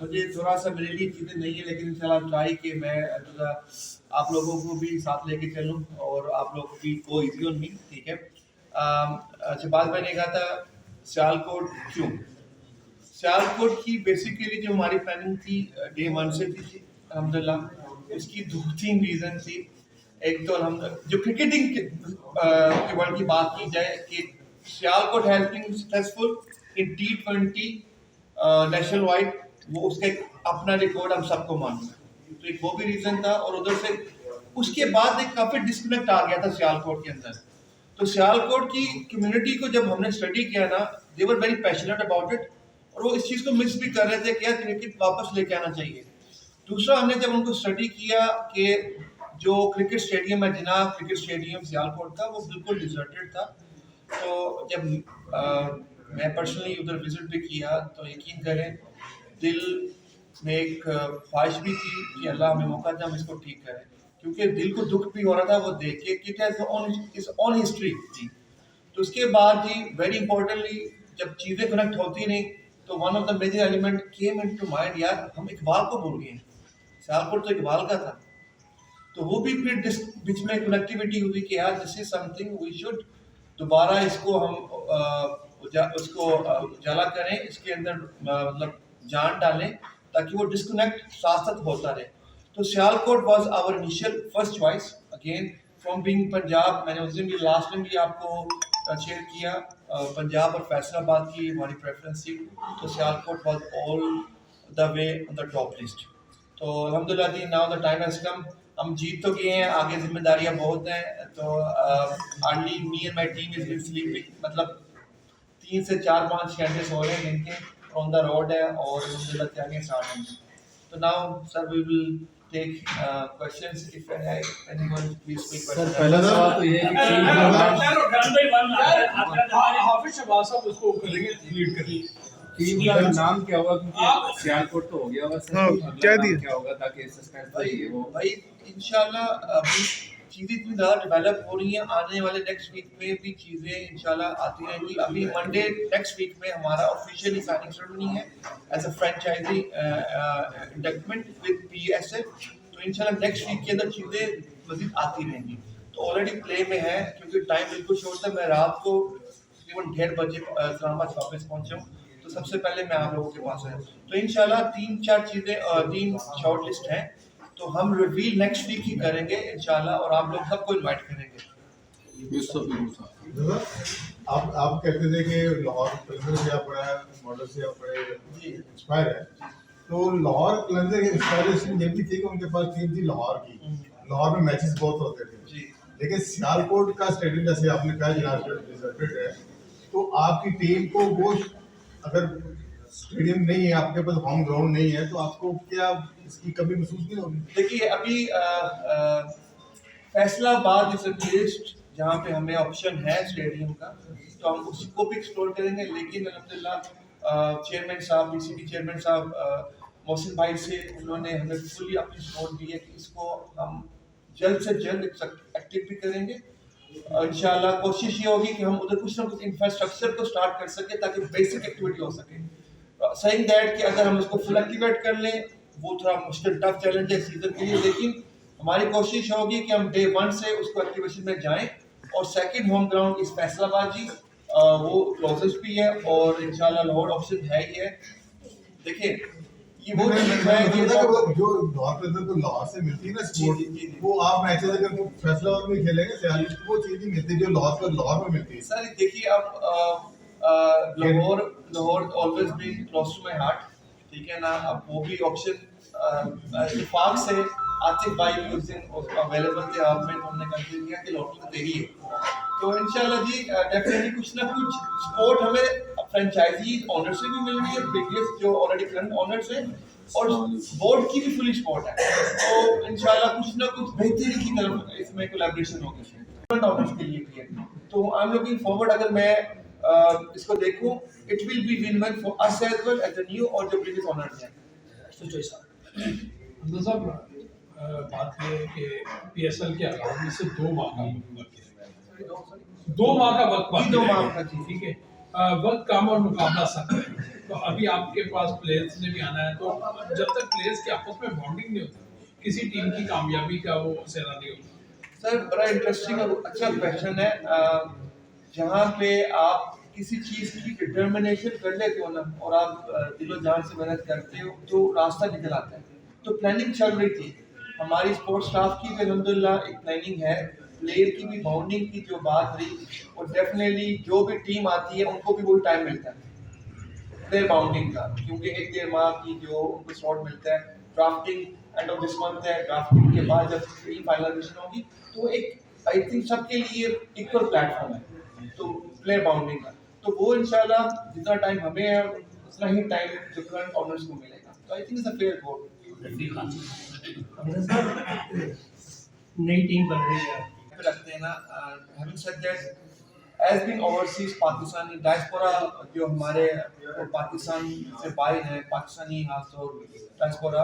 मुझे थोड़ा सा मेरे लिए चीज़ें नहीं है, लेकिन इंशाल्लाह ट्राई कि मैं थोड़ा आप लोगों को भी साथ लेके चलूं और आप लोग भी को इजी ऑन मी, ठीक है। अच्छा, बात मैंने कहा था सियालकोट क्यों। सियालकोट की बेसिकली जो हमारी प्लानिंग थी डे वन से थी अल्हम्दुलिल्लाह। उसकी दो तीन रीज़न थी। एक तो हम जो क्रिकेटिंग के वर्ल्ड की बात की जाए कि Sialkot has been successful in T20 national wide, वो उसका एक अपना रिकॉर्ड हम सबको मालूम है, तो एक वो भी रीज़न था। और उधर से उसके बाद एक काफ़ी डिस्कनेक्ट आ गया था सियालकोट के अंदर। तो सियालकोट की कम्युनिटी को जब हमने स्टडी किया ना, they were very passionate about it, और वो इस चीज़ को मिस भी कर रहे थे कि यार क्रिकेट वापस लेके आना चाहिए। दूसरा, हमने जब उनको स्टडी किया कि जो क्रिकेट स्टेडियम है जनाब क्रिकेट स्टेडियम सियालकोट का, वो बिल्कुल डिजर्टेड था। तो जब मैं पर्सनली उधर विजिट भी किया तो यकीन करें दिल में एक ख्वाहिश भी थी कि अल्लाह हमें मौका दे हम इसको ठीक करें, क्योंकि दिल को दुख भी हो रहा था वो देख के कि इट्स ऑन हिस्ट्री थी। तो उसके बाद ही वेरी इंपॉर्टेंटली जब चीज़ें कनेक्ट होती नहीं, तो one of the major element came into mind, यार हम इकबाल को भूल गए। सियालकोट तो इकबाल का था, तो वो भी फिर बीच में कनेक्टिविटी हुई कि यार this is something we should दोबारा इसको हम उसको उजाला करें, इसके अंदर मतलब जान डालें ताकि वो डिस्कनेक्ट साथ साथ होता रहे। तो Sialkot was our initial first choice again from being Punjab. मैंने उस दिन भी लास्ट टाइम भी आपको शेयर किया, पंजाब और फैसलाबाद की हमारी प्रेफरेंस थी, तो Sialkot was all the way on the top list. तो अल्हम्दुलिल्लाह जी now the time has come, हम जीत तो गए हैं, आगे जिम्मेदारियां बहुत हैं। तो hardly me and my team is been sleeping, मतलब 3 से 4-5 घंटे सो रहे हैं दिन के, ऑन द रोड है और अल्हम्दुलिल्लाह तैयारियां स्टार्ट होंगी। तो now sir we will take questions if anyone please speak. Sir पहला सवाल तो ये है कि हाफिज शहबाज साहब उसको करेंगे, लीड करेंगे। टीम का नाम क्या होगा, क्योंकि सियालकोट तो हो गया होगा सर, क्या अगला दिया? नाम क्या होगा ताकि सस्पेंस तो ये वो भाई इंशाल्लाह अभी चीज़ें इतनी ज़्यादा डेवलप हो रही हैं, आने वाले नेक्स्ट वीक में भी चीज़ें इंशाल्लाह आती रहेंगी। अभी मंडे नेक्स्ट वीक में हमारा ऑफिशियली साइनिंग सेरेमनी है as a franchise inductment with PSL। तो इंशाल्लाह नेक्स्ट वीक के अंदर चीज़ें मज़ीद आती रहेंगी। तो ऑलरेडी प्ले में है, क्योंकि टाइम बिल्कुल शॉर्ट था। मैं रात को तकरीबन 1:30 बजे इस्लामाबाद वापस पहुँचा हूँ, तो सबसे पहले मैं आप लोगों के पास आया। तो इंशाल्लाह 3-4 चीज़ें 3 शॉर्ट लिस्ट हैं, तो हम रिवील नेक्स्ट वीक ही करेंगे इंशाल्लाह, और आप लोग सबको इनवाइट करेंगे। आप कहते थे कि लाहौर कलंदर से आप बड़ा मॉडल से आप बड़े इंस्पायर है, तो लाहौर कलंदर के इंस्पायरेशन ये भी थी कि उनके पास टीम थी लाहौर की, लाहौर में मैचेस बहुत होते थे जी। लेकिन सियालकोट का स्टेडियम जैसे आपने कहा डिजर्टेड है, तो आपकी टीम को वो अगर स्टेडियम नहीं है, आपके पास होम ग्राउंड नहीं है, तो आपको क्या इसकी कमी महसूस नहीं होगी? देखिए अभी फैसलाबाद इज लिस्ट जहाँ पे हमें ऑप्शन है स्टेडियम का, तो हम उसको भी एक्सप्लोर करेंगे। लेकिन अल्हम्दुलिल्लाह चेयरमैन साहब PCB चेयरमैन साहब मोहसिन भाई से उन्होंने हमें फुली अपनी सपोर्ट दी है कि इसको हम जल्द से जल्द एक्टिव भी करेंगे। इंशाल्लाह कोशिश ये होगी कि हम उधर कुछ ना कुछ इंफ्रास्ट्रक्चर को स्टार्ट कर सके ताकि बेसिक एक्टिविटी हो सके। सेइंग दैट कि अगर हम इसको फुल एक्टिवेट कर लें, वो थोड़ा मुश्किल टफ चैलेंज है सीजन के लिए, लेकिन हमारी कोशिश होगी कि हम डे 1 से उसको एक्टिवेशन में जाएं। और सेकंड होम ग्राउंड इस फैसलाबाद जी, वो क्लोजेस्ट भी है और इंशाल्लाह लाहौर ऑप्शन है ही है। देखिए ये वो चीज़ है कि जो लाहौर के अंदर तो लाहौर से मिलती है ना सपोर्ट, जी। वो आप मैचेस अगर फैसलाबाद में खेलेंगे सियालकोट, वो चीज़ नहीं मिलती जो लाहौर में मिलती है। सर देखिए अब Lahore always been close to my heart, ठीक है ना। अब वो भी ऑप्शन इत्तेफाक से आतिफ भाई भी उस दिन अवेलेबल थे आप में, तो हमने कंसिडर किया कि लॉटरी तो तेरी है। तो इंशाल्लाह जी डेफिनेटली कुछ ना कुछ सपोर्ट हमें फ्रेंचाइजी ऑनर से भी मिल रही है, प्रीवियस जो ऑलरेडी करंट ऑनर्स हैं, और बोर्ड की भी फुली सपोर्ट है। तो इंशाल्लाह कुछ ना कुछ बेहतरी की तरफ इसमें कोलैबोरेशन होगी करंट ऑनर्स के लिए भी है। तो आई एम लुकिंग फॉरवर्ड, अगर मैं इसको देखूं, it will be win win for us as well as the new और जो प्रीवियस ऑनर्स हैं। अब्दुल साहब बात ये है कि PSL के अलावा से 2 माह का वक्त बाकी है, 2 माह का वक्त बाकी 2 माह है, का, जी। ठीक है। वक्त कम और मुकाबला सख्त है। तो अभी आपके पास प्लेयर्स ने भी आना है, तो जब तक प्लेयर्स के आपस में बॉन्डिंग नहीं होती, किसी टीम की कामयाबी का वो सेरा नहीं होता। सर बड़ा इंटरेस्टिंग और अच्छा क्वेश्चन है। जहाँ पे आप किसी चीज़ की डिटर्मिनेशन कर लेते हो ना, और आप दिलो जान से मेहनत करते हो, तो रास्ता निकल आता है। तो प्लानिंग चल रही थी हमारी स्पोर्ट्स स्टाफ की भी, अल्हम्दुलिल्लाह एक प्लानिंग है। प्लेयर की भी बाउंडिंग की जो बात रही, और डेफिनेटली जो भी टीम आती है उनको भी वही टाइम मिलता है प्लेयर बाउंडिंग का, क्योंकि 1-1.5 माह की जो उनको स्लॉट मिलता है। Drafting end of this month है, ड्राफ्टिंग के बाद जब टीम फाइनलाइजेशन होगी तो एक आई थिंक सबके लिए इक्वल प्लेटफॉर्म है तो प्लेयर बाउंडिंग का। तो वो इंशाल्लाह जितना टाइम हमें है उतना ही टाइम डिफरेंट ऑनर्स को मिलेगा। तो I think it's a fair goal. नई टीम बन रही है, रखते हैं ना। Having said that as been overseas Pakistani diaspora, जो हमारे पाकिस्तान से बाहर हैं, पाकिस्तानी खासतौर डायस्पोरा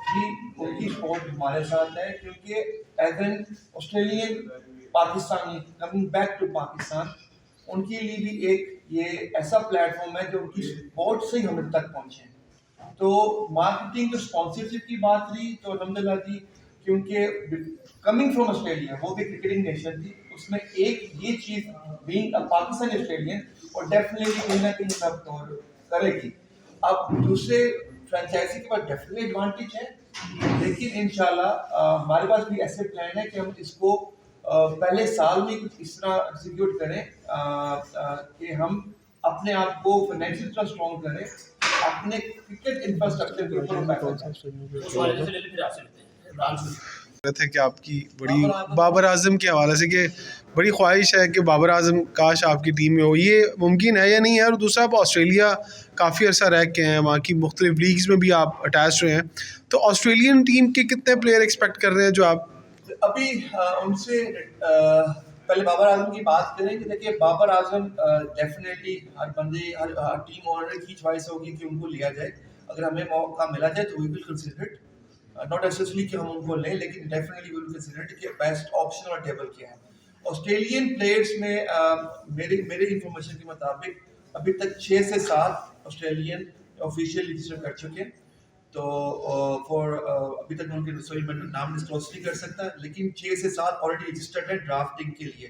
की उनकी सपोर्ट हमारे साथ है, क्योंकि as an Australian Pakistani coming back to Pakistan, उनके लिए भी एक ये ऐसा प्लेटफॉर्म है जो उनकी सपोर्ट से ही हम तक पहुँचे। तो मार्केटिंग स्पॉन्सरशिप की बात रही तो अल्हम्दुलिल्लाह जी, क्योंकि कमिंग फ्रॉम ऑस्ट्रेलिया, वो भी क्रिकेटिंग नेशन थी, उसमें एक ये चीज़ बीइंग अ पाकिस्तानी ऑस्ट्रेलियन और डेफिनेटली कहीं ना कहीं सब करेगी। अब दूसरे फ्रेंचाइजी के पास डेफिनेटली एडवांटेज है, लेकिन इंशाल्लाह हमारे पास भी ऐसे प्लान है कि हम इसको पहले साल में कुछ इस तरह एग्जीक्यूट करें कि हम अपने आप को फाइनेंशियल इतना स्ट्रॉन्ग करें, अपने क्रिकेट इंफ्रास्ट्रक्चर के ऊपर है कि आपकी बड़ी बाबर आजम के हवाले से कि बड़ी ख्वाहिश है कि बाबर आजम काश आपकी टीम में हो, ये मुमकिन है या नहीं है? और दूसरा, आप ऑस्ट्रेलिया काफ़ी अर्सा रह के हैं, वहाँ की मुख्तलिफ लीग्स में भी आप अटैच रहे हैं, तो ऑस्ट्रेलियन टीम के कितने प्लेयर एक्सपेक्ट कर रहे हैं जो आप अभी उनसे पहले बाबर आजम की बात करें कि देखिए बाबर आजम डेफिनेटली हर बंदे हर टीम ओनर की चॉइस होगी कि उनको लिया जाए। अगर हमें मौका मिला जाए तो we will consider it, not necessarily कि हम उनको लें, लेकिन definitely we will consider it कि बेस्ट ऑप्शन और टेबल क्या है। ऑस्ट्रेलियन प्लेयर्स में मेरे इंफॉर्मेशन के मुताबिक अभी तक 6 से 7 ऑस्ट्रेलियन ऑफिशियल रजिस्टर कर चुके हैं। तो फॉर अभी तक मैं उनके रसोई में नाम डिस्क्लोज नहीं कर सकता, लेकिन 6 से 7 ऑलरेडी रजिस्टर्ड है ड्राफ्टिंग के लिए।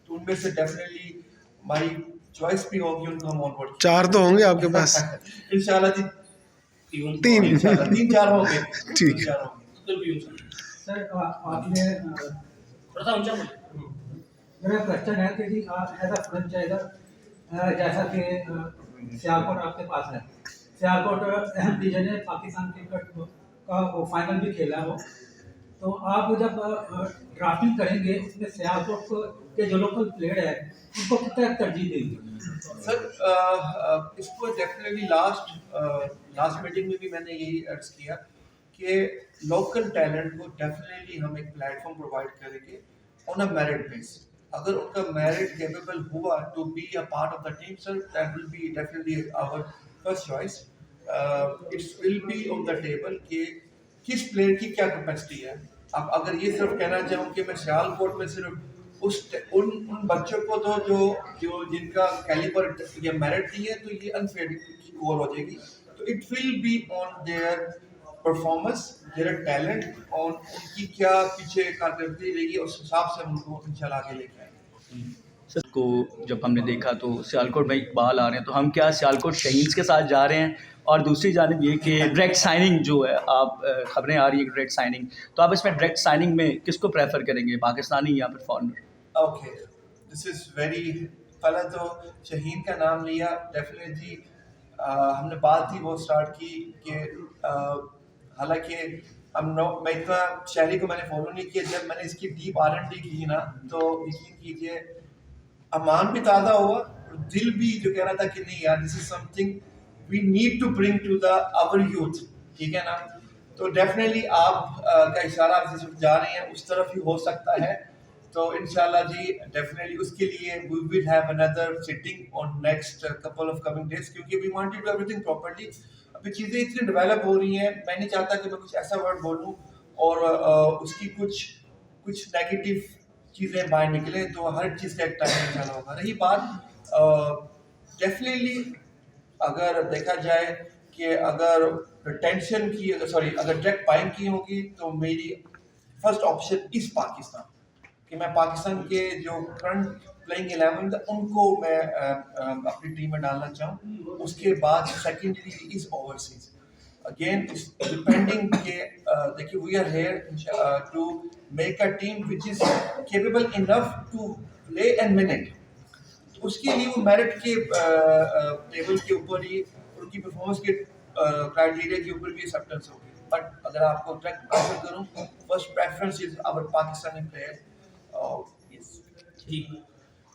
तो उनमें से डेफिनेटली हमारी चॉइस भी होगी, उनको हम ऑनबोर्ड 4 तो होंगे आपके पास? इंशाल्लाह जी 3 3-4 होंगे। ठीक है। सर आपने मेरा क्वेश्चन है कि जी एज अ फ्रेंचाइजर, जैसा कि सियालकोट आपके पास है, सियालकोट अहम रीजन है, पाकिस्तान क्रिकेट का वो फाइनल भी खेला हो, तो आप जब ड्राफ्टिंग करेंगे उसमें सियालकोट के जो लोकल प्लेयर है उनको कितना तरजीह देंगे? सर इसको डेफिनेटली लास्ट मीटिंग में भी मैंने यही अर्ज किया कि लोकल टैलेंट को डेफिनेटली हम एक प्लेटफॉर्म प्रोवाइड करेंगे ऑन अ मेरिट बेस। अगर उनका मेरिट कैपेबल हुआ to be a part of the team, sir that will be definitely our first choice. It's will be on the table कि किस player की क्या कैपेसिटी है। अब अगर ये सिर्फ कहना चाहूँ कि मैं सियालकोट में सिर्फ उन बच्चों को दो जो जिनका कैलिबर या मेरिट नहीं है, तो ये अनफेयर की कॉल हो जाएगी। तो it will be on their performance, their talent, और उनकी क्या पीछे कारकर्दगी रहेगी, उस हिसाब से उनको इंशाल्लाह आगे लेके आएंगे। सर को जब हमने देखा तो सियालकोट में इकबाल आ रहे हैं, तो हम क्या सियालकोट शहीन्स के साथ जा रहे हैं? और दूसरी जानिब ये कि डायरेक्ट साइनिंग जो है, आप खबरें आ रही है डायरेक्ट साइनिंग, तो आप इसमें डायरेक्ट साइनिंग में किसको प्रेफर करेंगे, पाकिस्तानी या फिर foreigner? Okay, this is very, पहले तो शहीन का नाम लिया, डेफिनेटली हमने बात ही वो स्टार्ट की कि हालांकि मैं इतना शहरी को मैंने फॉलो नहीं किया, जब मैंने इसकी डीप R&D की ना, तो यकीन कीजिए अमान भी ताज़ा हुआ और दिल भी जो कह रहा था कि नहीं यार, this is something we need to bring to the our youth, ठीक है ना। तो डेफिनेटली आप का इशारा आप जिस जा रहे हैं उस तरफ ही हो सकता है। तो इंशाल्लाह जी डेफिनेटली उसके लिए we will have another sitting on next couple of coming days, क्योंकि we want to do everything properly. अभी चीज़ें इतनी डेवलप हो रही हैं, मैं नहीं चाहता कि मैं कुछ ऐसा वर्ड बोलूँ और उसकी कुछ नेगेटिव चीज़ें बाहर निकले। तो हर चीज़ का एक टाइम इंशाल्लाह होगा। रही बात डेफिनेटली अगर देखा जाए कि अगर रिटेंशन की अगर डायरेक्ट बाइंग की होगी तो मेरी फर्स्ट ऑप्शन इस पाकिस्तान कि मैं पाकिस्तान के जो करंट प्लेइंग 11 है उनको मैं अपनी टीम में डालना चाहूँ। उसके बाद secondary is overseas again depending के देखिए we are here to make a team which is capable enough to play and win it. उसके लिए वो मेरिट के टेबल के ऊपर ही उनकी परफॉर्मेंस के क्राइटेरिया के ऊपर भी एक्सेप्टेंस होगी। बट अगर आपको डायरेक्ट आंसर करूँ, first preference is our Pakistani player. ठीक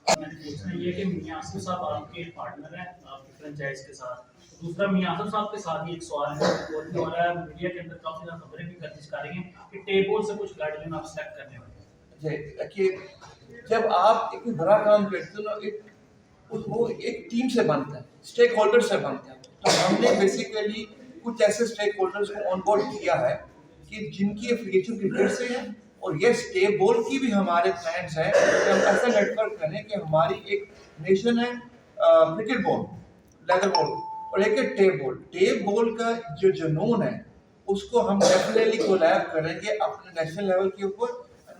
मैंने पूछना ये कि मियां आसिफ साहब आपके पार्टनर हैं आपकी फ्रेंचाइज के साथ। दूसरा मियां आसिफ साहब के साथ ही एक सवाल है और भी हो रहा है, मीडिया के अंदर काफ़ी ज़्यादा खबरें भी गर्दिश कर रही हैं कि टेबल से कुछ गाइडलाइन आप सेलेक्ट करने वाले हैं। देखिए जब आप एक बड़ा काम करते हो ना वो एक टीम से बनता है, स्टेक होल्डर से बनता है। तो हमने बेसिकली कुछ ऐसे स्टेक होल्डर्स को ऑन बोर्ड किया है कि जिनकी एफिलिएशन क्रिकेट से है और ये स्टेक बोल की भी हमारे प्लान्स हैं कि हम ऐसा नेटवर्क करें कि हमारी एक नेशन है क्रिकेट बॉल, लेदर बॉल और एक है टेप बॉल का जो जुनून है उसको हम डेफिनेटली कोलैब करेंगे अपने नेशनल लेवल के ऊपर।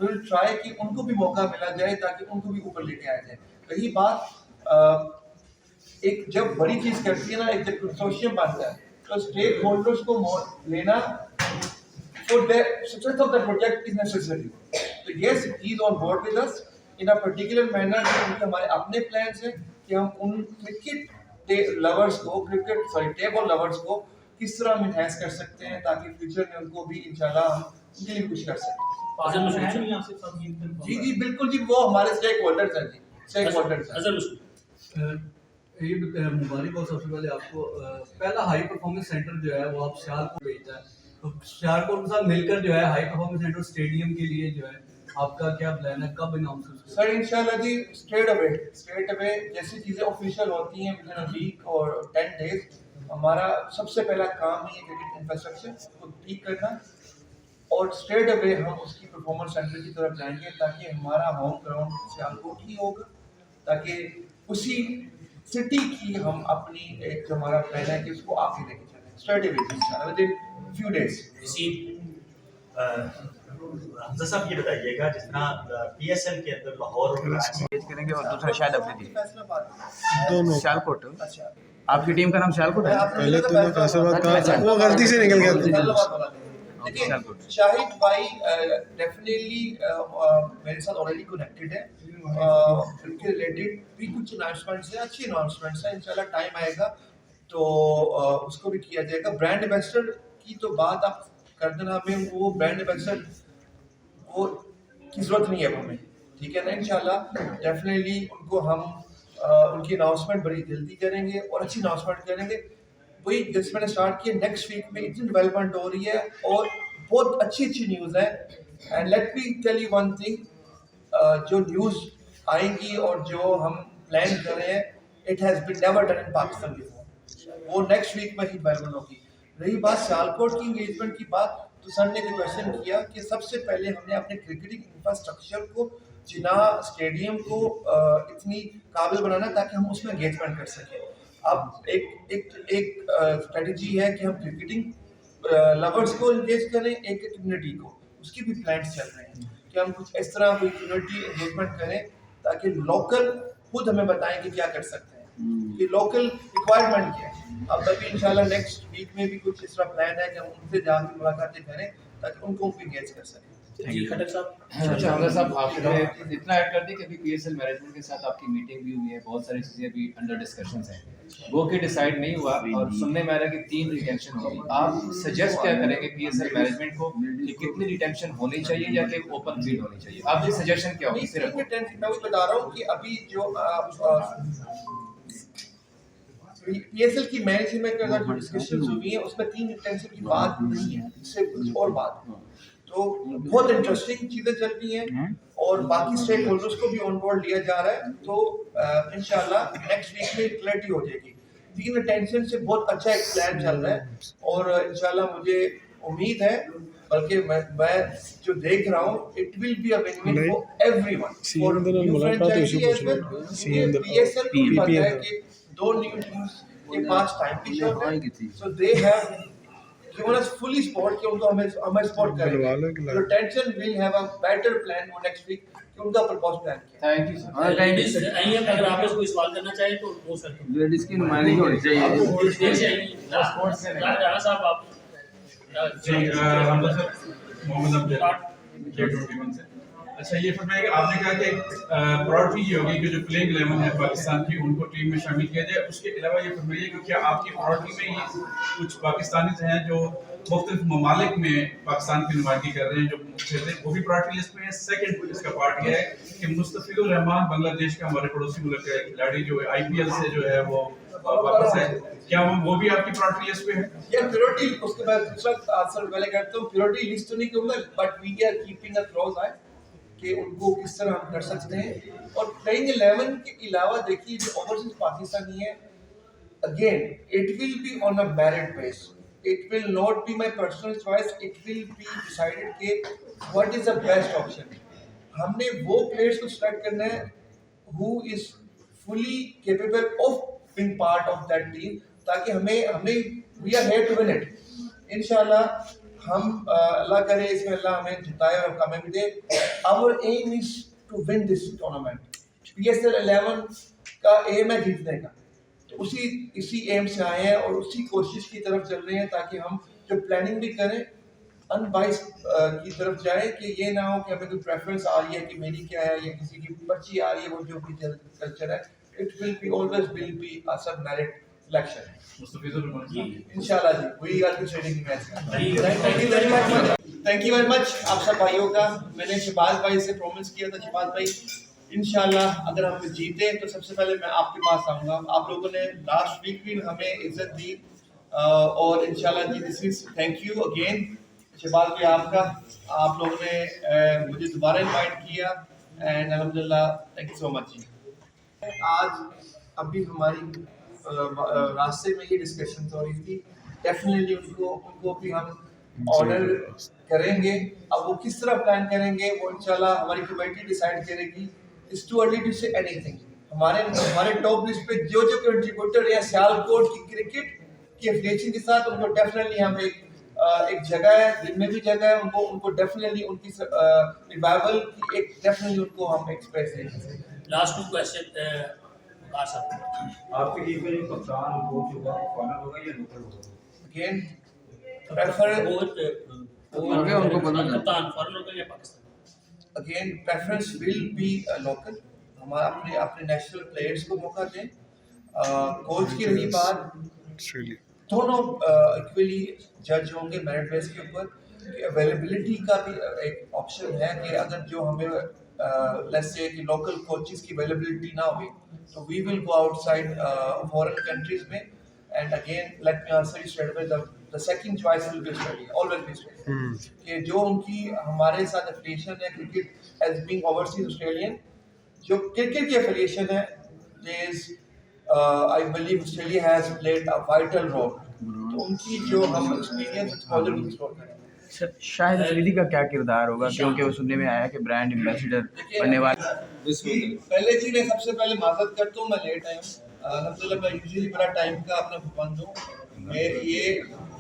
विल ट्राई कि उनको भी मौका मिला जाए ताकि उनको भी ऊपर लेके आया जाए। रही बात एक जब बड़ी चीज करती है ना, एक जब कंसोर्शियम बनता है तो स्टेक होल्डर्स को लेना for the success of the project is necessary. So yes, he is on board with us in a particular manner। क्योंकि हमारे अपने plans हैं कि हम उन क्रिकेट लवर्स को टेबल लवर्स को किस तरह हम enhance कर सकते हैं ताकि फ्यूचर में उनको भी इंशाल्लाह हम उनके लिए कुछ कर सकें। जी बिल्कुल जी, वो हमारे स्टेक होल्डर्स हैं जी, स्टेक होल्डर्स हैं। ये मुबारक हो सबसे पहले आपको। पहला हाई परफॉर्मेंस सेंटर जो है वो आप सियालकोट भेजता है, तो सियालकोट के साथ मिलकर जो है हाई परफॉर्मेंस सेंटर स्टेडियम के लिए जो है आपका क्या प्लान है, कब अनाउंस? सर इंशाल्लाह जी स्ट्रेट अवे जैसी चीज़ें ऑफिशियल होती हैं विदिन अ वीक और 10 डेज हमारा सबसे पहला काम ही है क्रिकेट इंफ्रास्ट्रक्चर को ठीक करना और स्ट्रेट अवे हम उसकी परफॉर्मेंस सेंटर की तरफ जाएंगे ताकि हमारा होम ग्राउंड सियालकोट ही होगा, ताकि उसी सिटी की हम अपनी एक जो हमारा प्लान है कि उसको आगे लेके चलें स्ट्रेट अवे इंशाल्लाह विदिन फ्यू डेज। हमजा साहब ये बताइएगा जिस तरह पीएसएल के अंदर लाहौर और करेंगे और दूसरा शायद अपनी दोनों सियालकोट। अच्छा आपकी टीम का नाम सियालकोट है? पहले तूने फैसलाबाद कहा, वो गलती से निकल गया। देखिए शाहिद भाई डेफिनेटली मेरे साथ ऑलरेडी कनेक्टेड है, उनके रिलेटेड भी कुछ अनाउंसमेंट्स हैं, अच्छी अनाउंसमेंट्स हैं। इंशाल्लाह टाइम आएगा तो उसको भी किया जाएगा। ब्रांड एम्बेसडर की तो बात आप कर देना, हमें वो ब्रांड एम्बेसडर वो की जरूरत नहीं है हमें, ठीक है ना। इंशाल्लाह डेफिनेटली उनको हम उनकी अनाउंसमेंट बड़ी जल्दी करेंगे और अच्छी अनाउंसमेंट करेंगे। वही जैसे मैंने स्टार्ट किया, नेक्स्ट वीक में इतनी डेवलपमेंट हो रही है और बहुत अच्छी न्यूज़ है। And let me tell you one thing, जो न्यूज़ आएंगी और जो हम प्लान कर रहे हैं it has been never done in Pakistan before, वो नेक्स्ट वीक में ही डेवलपमेंट होगी। रही बात सियालकोट की इंगेजमेंट की बात, तो सर ने जो क्वेश्चन किया कि सबसे पहले हमने अपने क्रिकेटिंग इंफ्रास्ट्रक्चर को जिना स्टेडियम को इतनी काबिल बनाना ताकि हम उसमें एंगेजमेंट कर सकें। अब एक स्ट्रेटजी है कि हम क्रिकेटिंग लवर्स को एंगेज करें, एक कम्युनिटी को, उसकी भी प्लान्स चल रहे हैं कि हम कुछ इस तरह कोई कम्युनिटी एंगेजमेंट करें ताकि लोकल खुद हमें बताएं कि क्या कर सकते हैं, कि लोकल रिक्वायरमेंट क्या है। अब तभी इंशाल्लाह नेक्स्ट वीक में भी कुछ इस तरह प्लान है कि हम उनसे जाकर मुलाकातें करें ताकि उनको भी एंगेज कर सकें। अच्छा हमजा साहब आपने इतना ऐड कर दिया कि अभी पीएसएल मैनेजमेंट के साथ आपकी मीटिंग भी हुई है, बहुत सारी चीज़ें अभी अंडर डिस्कशंस हैं, वो कि डिसाइड नहीं हुआ और सुनने में आ रहा है कि 3 रिटेंशन होगी। आप सजेस्ट क्या करेंगे पीएसएल मैनेजमेंट को कि कितनी रिटेंशन होनी चाहिए या कि ओपन फील्ड होनी चाहिए? आपकी सजेशन क्या होगी? सिर्फ मैं वो बता रहा हूँ कि अभी जो पीएसएल की मैनेजमेंट के अंदर जो डिस्कशंस हुई हैं उसमें 3 रिटेंशन की बात नहीं है, इससे कुछ और बात, तो बहुत इंटरेस्टिंग चीजें चल रही हैं और बाकी स्टेक होल्डर्स को भी ऑन बोर्ड लिया जा रहा है। तो इंशाल्लाह नेक्स्ट वीक में क्लैरिटी हो जाएगी। 3 रिटेंशन से बहुत अच्छा एक प्लान चल रहा है और इंशाल्लाह मुझे उम्मीद है, बल्कि मैं जो देख रहा हूँ it will be a win win for everyone, for new franchise as well. PSL को भी पता है कि दो न्यू टीम्स के पास टाइम भी शॉर्ट है, so they have given us fully support कि उनको हमें सपोर्ट करेंगे। So tension will have a better plan for next week कि उनका प्रपोज प्लान क्या है। Thank you sir. लेडीज आइए, अगर आप कोई सवाल करना चाहें तो वो सर लेडीज की नुमाइंदगी होनी चाहिए। राणा साहब आप जी हमजा सर, मोहम्मद अब्दुल J21 से। अच्छा ये फरमाइए कि आपने कहा कि प्रायोरिटी ये होगी कि जो प्लेइंग 11 है पाकिस्तान की उनको टीम में शामिल किया जाए। उसके अलावा ये फरमाइए कि क्या आपकी प्रायोरिटी में ये कुछ पाकिस्तानी हैं जो मुख्तलिफ ममालिक में पाकिस्तान की नुमाइंदगी कर रहे हैं, जो खेलते हैं, वो भी प्रायोरिटी लिस्ट में है? सेकंड इसका पार्ट ये है कि मुस्तफिजुर रहमान बांग्लादेश का हमारे पड़ोसी मुल्क का खिलाड़ी जो IPL से जो है वो वापस है, क्या वो भी आपकी प्रायोरिटी लिस्ट में है? यार प्रायोरिटी, उसके बाद दूसरा आंसर पहले करता हूँ। प्रायोरिटी लिस्ट तो नहीं कहूँगा, but we are keeping a close eye कि उनको किस तरह हम कर सकते हैं। और प्लेइंग 11 के अलावा देखिए जो ओवरसीज पाकिस्तानी है, again it will be on a merit base, it will not be my personal choice, it will be decided कि what is the best option. हमने वो प्लेयर्स को सिलेक्ट करना है who is fully capable of being part of that team, ताकि हमें we are here to win it. इंशाल्लाह हम अल्लाह करे इसमें अल्लाह हमें जिताए और कामयाबी दे। Our aim is to win this tournament. PSL 11 का एम है जीतने का, तो इसी एम से आए हैं और उसी कोशिश की तरफ चल रहे हैं, ताकि हम जो प्लानिंग भी करें अनबाइस की तरफ जाए कि ये ना हो कि हमें कोई प्रेफरेंस आ रही है कि मेरी क्या है या किसी की पर्ची आ रही है, वो जो भी कल्चर है, it will be always will be a sub merit election. इंशाल्लाह जी, we are considering match. Thank you very much आप सब भाइयों का। मैंने शहबाज भाई से प्रॉमिस किया था, शहबाज भाई इंशाल्लाह अगर हम जीते तो सबसे पहले मैं आपके पास आऊँगा। आप लोगों ने लास्ट वीक भी हमें इज्जत दी और इंशाल्लाह जी this is thank you again Shahbaz भाई आपका। आप लोगों ने मुझे दोबारा इनवाइट किया एंड अल्हम्दुलिल्लाह थैंक यू सो मच जी। आज अभी हमारी रास्ते में ये डिस्कशन हो रही थी, डेफिनेटली उनको भी हम ऑर्डर करेंगे। अब वो किस तरह प्लान करेंगे वो इंशाल्लाह हमारी कमेटी डिसाइड करेगी। It's too early to say anything. हमारे टॉप लिस्ट पे जो कंट्रीब्यूटर या सियालकोट की क्रिकेट की एफिलिएशन के साथ उनको डेफिनेटली हम एक जगह है, दिल में भी जगह है, उनको डेफिनेटली उनकी रिवाइवल की एक डेफिनेटली उनको हम एक्सप्रेस करेंगे। लास्ट टू क्वेश्चन आपके टीम में जो कप्तान कोच होगा फॉरनर होगा या लोकल होगा? अगेन प्रेफर उनको पता है कप्तान फॉरेन होगा या Pakistan? Again preference will be local. हम अपने नेशनल प्लेयर्स को मौका दें। कोच की रही बात, दोनों इक्वली जज होंगे मेरिट बेस के ऊपर। अवेलेबिलिटी का भी एक ऑप्शन है कि अगर जो हमें लेट्स से कि लोकल कोचेस की अवेलेबिलिटी ना हुई तो we will go outside foreign countries में। And again let me answer you straight away, the second choice will be Australia, always be Australia. कि जो उनकी हमारे साथ एफिलिएशन है cricket as being overseas Australian, जो क्रिकेट की एफिलिएशन है is I believe Australia has played a vital role. तो उनकी जो हम एक्सपीरियंस एक्सपोजर को एक्सप्लोर करें। शाहिद अफरीदी का क्या किरदार होगा, क्योंकि वो सुनने में आया कि ब्रांड एम्बेसडर बनने वाला। पहले जी मैं सबसे पहले माजरत करता हूँ, मैं लेट आया हूँ। अल्हम्दुलिल्लाह मैं यूजुअली बड़ा टाइम का अपना पाबंद हूँ। मैं ये